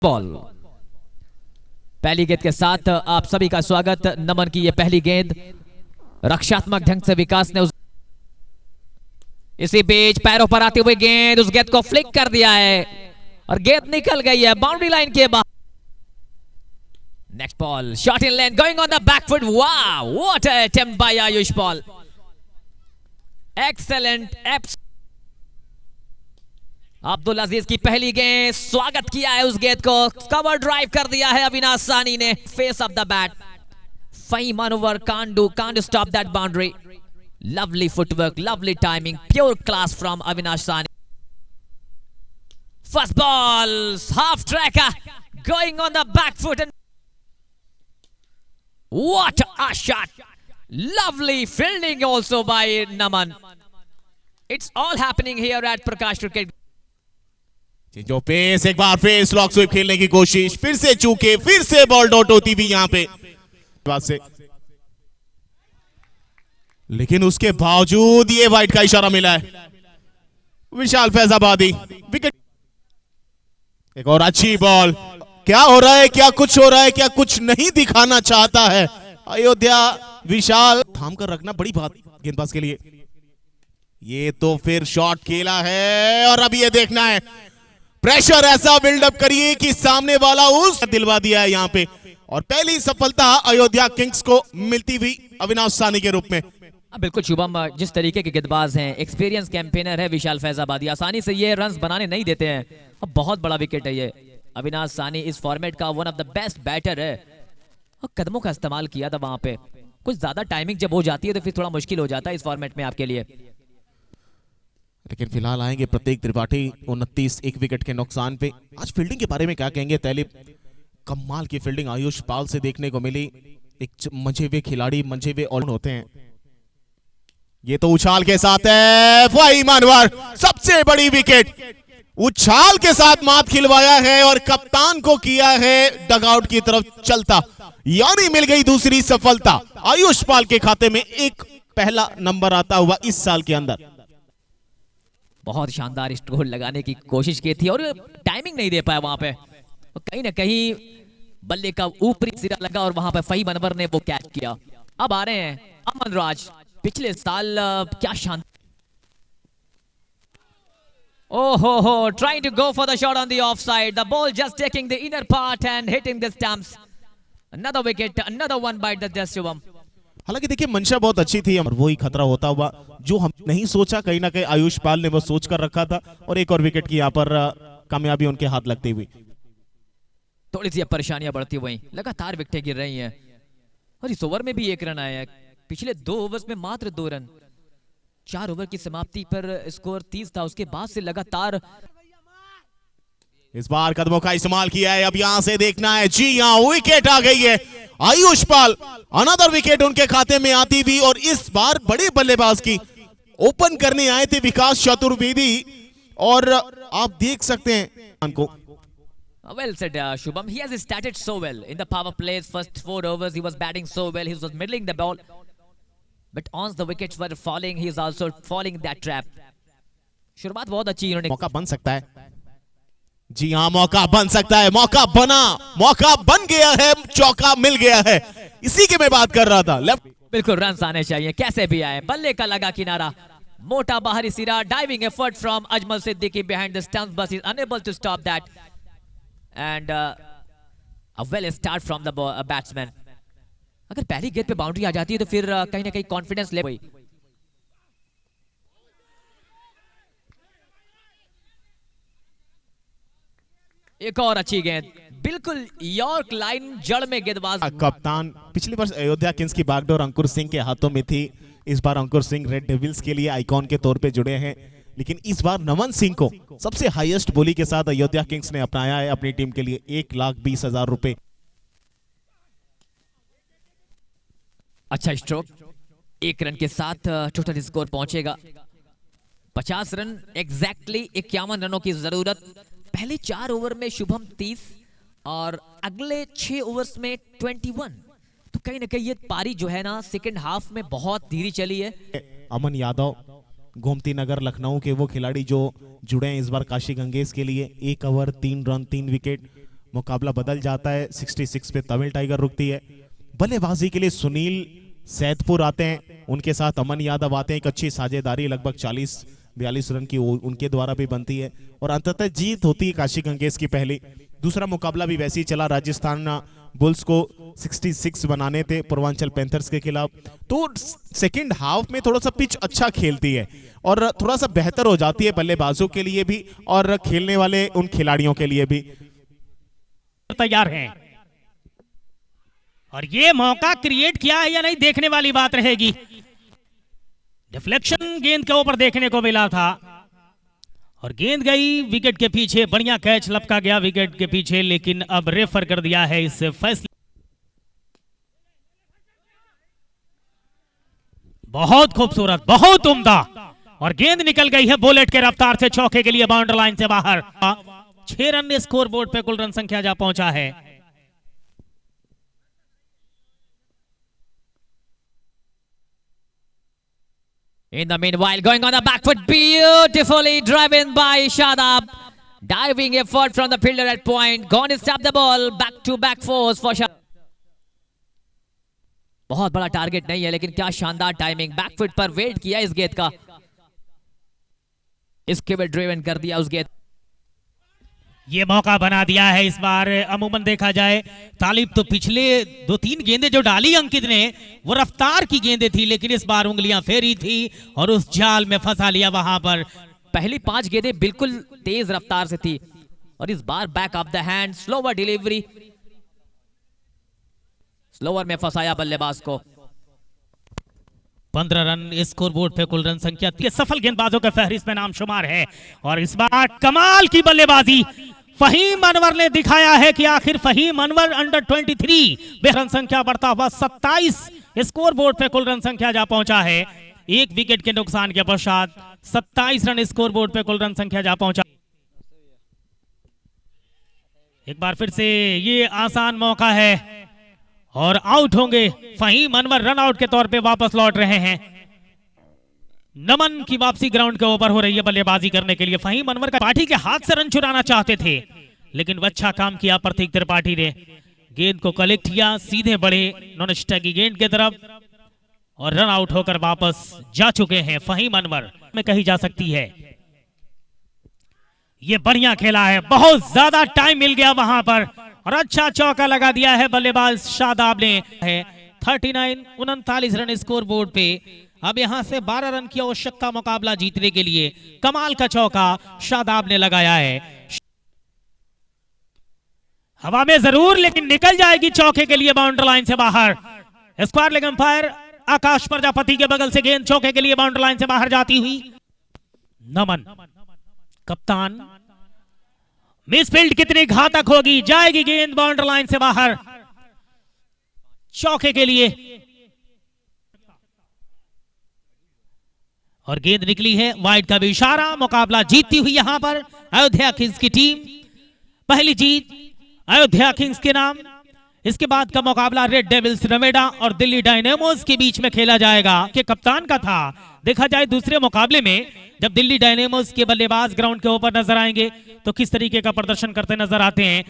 Ball पहली गेंद के साथ आप सभी का स्वागत। नमन की ये पहली गेंद रक्षात्मक ढंग से विकास ने इसी बीच पैरों पर आती हुई गेंद उस गेंद को फ्लिक कर दिया है और गेंद निकल गई है बाउंड्री लाइन के बाहर। Next ball shot in lane going on the back foot. वाह what a attempt by Ayush Paul, excellent. Abdul Aziz की पहली गेंद, स्वागत किया है उस गेंद को, कवर ड्राइव कर दिया है अविनाश सानी ने। Face of the bat, fine manoeuvre, can't stop that boundary. Lovely footwork, lovely timing, pure class from Avinash Sani. First ball, half tracker, going on the back foot and what a shot! Lovely fielding also by Naman. It's all happening here at Prakash Cricket. जो pace, एक बार फिर slog sweep खेलने की कोशिश, फिर से चूके, फिर से बॉल डॉट होती भी यहां पे से, लेकिन उसके बावजूद ये वाइड का इशारा मिला है। विशाल फैजाबादी विकेट। एक और अच्छी बॉल। क्या हो रहा है, क्या कुछ हो रहा है, क्या कुछ नहीं दिखाना चाहता है अयोध्या। विशाल थाम कर रखना बड़ी बात गेंदबाज के लिए। ये तो फिर शॉट खेला है और अब ये देखना है, प्रेशर ऐसा बिल्डअप करिए कि सामने वाला उस दिलवा दिया है यहां पे। और पहली सफलता अयोध्या किंग्स को मिलती हुई अविनाश सानी के रूप में। बिल्कुल शुभम, जिस तरीके के गेंदबाज हैं, एक्सपीरियंस कैंपेनर है विशाल फैजाबादी, आसानी से ये रन्स बनाने नहीं देते हैं। अब बहुत बड़ा विकेट है ये। अविनाश सानी इस फॉर्मेट का one of the best batter है और कदमों का इस्तेमाल किया था वहां पे। कुछ ज्यादा टाइमिंग जब हो जाती है तो फिर थोड़ा मुश्किल हो जाता है इस फॉर्मेट में आपके लिए। लेकिन फिलहाल आएंगे प्रतीक त्रिपाठी 29 एक विकेट के नुकसान पे। आज फील्डिंग के बारे में क्या कहेंगे तैलिब? कमाल की फील्डिंग आयुष पाल से देखने को मिली। एक मंझे हुए खिलाड़ी, मंझे हुए ऑल होते हैं। ये तो उछाल के साथ है, फाइन मैनूवर, सबसे बड़ी विकेट उछाल के साथ मात खिलवाया है और कप्तान को किया है डगआउट की तरफ चलता, यानी मिल गई दूसरी सफलता आयुष पाल के खाते में। एक पहला नंबर आता हुआ इस साल के अंदर। बहुत शानदार स्ट्रोक लगाने की कोशिश की थी और टाइमिंग नहीं दे पाया वहां पे। कहीं ना कहीं बल्ले का ऊपरी सिरा लगा और वहां पे फहीम अनवर ने वो कैच किया। अब आ रहे हैं अमन राज। पिछले साल क्या शानदार, oh, trying to go for the shot on the offside. The ball just taking the inner part and hitting the stumps. Another wicket, another one by the Shubham. हालांकि देखिए मंशा बहुत अच्छी थी और वही खतरा होता हुआ जो हम नहीं सोचा, कहीं ना कहीं आयुष पाल ने वो सोच कर रखा था और एक और विकेट की यहाँ पर कामयाबी उनके हाथ लगती हुई। थोड़ी सी परेशानियां बढ़ती हुई, लगातार विकेटें गिर रही हैं और इस ओवर में भी एक रन आया है। पिछले 2 ओवर्स में मात्र 2 रन। 4 ओवर की समाप्ति पर स्कोर 30 था, उसके बाद से लगातार। इस बार कदमों का इस्तेमाल किया है। अब यहां से देखना है, जी हां विकेट आ गई है। आयुष पाल अनदर विकेट उनके खाते में आती हुई और इस बार बड़े बल्लेबाज की ओपन करने आए थे विकास चतुर्वेदी और आप देख सकते हैं उनको। Well said, Shubham. He has started so well in the power plays. First 4 overs, he was batting so well. He was middling the ball, but once the wickets were falling, he is also falling in that trap. शुरुआत बहुत अच्छी इन्होंने। मौका बन सकता है, जी हाँ मौका बन सकता है। मौका बना, मौका बन गया है, चौका मिल गया है। इसी की मैं बात कर रहा था। लेफ्ट बिल्कुल रन आने चाहिए, कैसे भी आए। बल्ले का लगा किनारा, मोटा बाहरी सिरा, diving effort from Ajmal Siddiqui behind the stumps, but is unable to stop that and a well start from the batsman. अगर पहली गेंद पे बाउंड्री आ जाती है तो फिर कहीं ना कहीं कॉन्फिडेंस ले। एक और अच्छी गेंद, बिल्कुल यॉर्क लाइन जड़ में गेंदबाज। कप्तान पिछले वर्ष अयोध्या किंग्स की बागडोर अंकुर सिंह के हाथों में थी। इस बार अंकुर सिंह रेड डेविल्स के लिए आइकॉन के तौर पे जुड़े हैं, लेकिन इस बार नमन सिंह को सबसे हाईएस्ट बोली के साथ अयोध्या किंग्स ने अपनाया है अपनी टीम के लिए। 1,20,000 रुपए। अच्छा स्ट्रोक, 1 रन के साथ टोटल स्कोर पहुंचेगा 50 रन। एग्जैक्टली 51 रनों की जरूरत। पहले 4 ओवर में शुभम 30 और अगले 6 ओवर्स में 21। तो कहीं ना कहीं ये पारी जो है ना सेकंड हाफ में बहुत धीरे चली है। अमन यादव गोमती नगर लखनऊ के वो खिलाड़ी जो जुड़े हैं इस बार काशी गंगेश के लिए। 1 ओवर 3 रन 3 विकेट। मुकाबला बदल जाता है। 66 पे तमिल टाइगर रुकती है। बल्लेबाजी के लिए सुनील सैदपुर आते हैं, उनके साथ अमन यादव आते हैं। एक अच्छी साझेदारी लगभग 40-42 रन की उनके द्वारा भी बनती है और अंततः जीत होती है काशी गंगेश की पहली। दूसरा मुकाबला भी वैसे ही चला, राजस्थान बुल्स को 66 बनाने थे पूर्वांचल पैंथर्स के खिलाफ। तो सेकंड हाफ में थोड़ा सा पिच अच्छा खेलती है और थोड़ा सा बेहतर हो जाती है बल्लेबाजों के लिए भी और खेलने वाले उन खिलाड़ियों के लिए भी। तैयार हैं और ये मौका क्रिएट किया है या नहीं देखने वाली बात रहेगी। डिफ्लेक्शन गेंद के ऊपर देखने को मिला था और गेंद गई विकेट के पीछे। बढ़िया कैच लपका गया विकेट के पीछे, लेकिन अब रेफर कर दिया है इस फैसले। बहुत खूबसूरत, बहुत उम्दा और गेंद निकल गई है बुलेट के रफ्तार से चौके के लिए बाउंड्री लाइन से बाहर। 6 रन स्कोर बोर्ड पे कुल रन संख्या जा पहुंचा है। In the meanwhile, going on the back foot, beautifully driven by Shadab. Diving effort from the fielder at point. Gone to stop the ball. Back to back force for Shadab. बहुत बड़ा target नहीं है, लेकिन क्या शानदार timing. Back foot पर wait किया इस गेंद का, इसके भी ड्रिवन कर दिया उस गेंद। ये मौका बना दिया है इस बार। अमूमन देखा जाए तालिब तो पिछले 2-3 गेंदें जो डाली अंकित ने वो रफ्तार की गेंदें थी, लेकिन इस बार उंगलियां फेरी थी और उस जाल में फंसा लिया वहां पर। पहली 5 गेंदें बिल्कुल तेज रफ्तार से थी और इस बार back of the hand, slower delivery, slower में फंसाया बल्लेबाज को। 15 रन स्कोर बोर्ड पे कुल रन संख्या। सफल गेंदबाजों के फहरिस्त में नाम शुमार है और इस बार कमाल की बल्लेबाजी फहीम अनवर ने दिखाया है कि आखिर फहीम अनवर अंडर 23 रन संख्या बढ़ता हुआ 27 स्कोर बोर्ड पे कुल रन संख्या जा पहुंचा है। 1 विकेट के नुकसान के पश्चात 27 रन स्कोर बोर्ड पे कुल रन संख्या जा पहुंचा। एक बार फिर से ये आसान मौका है और आउट होंगे। फहीम अनवर रन आउट के तौर पे वापस लौट रहे हैं। नमन की वापसी ग्राउंड के ऊपर हो रही है बल्लेबाजी करने के लिए। फहीम अनवर का त्रिपाठी के हाथ से रन चुराना चाहते थे, लेकिन अच्छा काम किया प्रतीक त्रिपाठी ने। गेंद को कलेक्ट किया, सीधे बढ़े नॉन स्ट्राइक की गेंद की तरफ और रन आउट होकर वापस जा चुके हैं फहीम अनवर में कही जा सकती है। ये बढ़िया खेला है, बहुत ज्यादा टाइम मिल गया वहां पर और अच्छा चौका लगा दिया है बल्लेबाज शादाब ने। है 39 रन स्कोर बोर्ड पे। अब यहां से 12 रन की आवश्यकता मुकाबला जीतने के लिए। कमाल का चौका शादाब ने लगाया है, हवा में जरूर लेकिन निकल जाएगी चौके के लिए बाउंड्री लाइन से बाहर। स्क्वायर लेग अंपायर आकाश प्रजापति के बगल से गेंद चौके के लिए बाउंड्री लाइन से बाहर जाती हुई। नमन कप्तान, मिसफील्ड कितनी घातक होगी, जाएगी गेंद बाउंड्री लाइन से बाहर चौके के लिए और गेंद निकली है वाइड का भी इशारा। मुकाबला जीतती हुई यहां पर अयोध्या किंग्स की टीम। पहली जीत अयोध्या किंग्स के नाम। इसके बाद का मुकाबला रेड डेविल्स नोएडा और दिल्ली डायनेमोस के बीच में खेला जाएगा कि कप्तान का था। देखा जाए दूसरे मुकाबले में जब दिल्ली डायनेमोस के बल्लेबाज ग्राउंड के ऊपर नजर आएंगे तो किस तरीके का प्रदर्शन करते नजर आते हैं।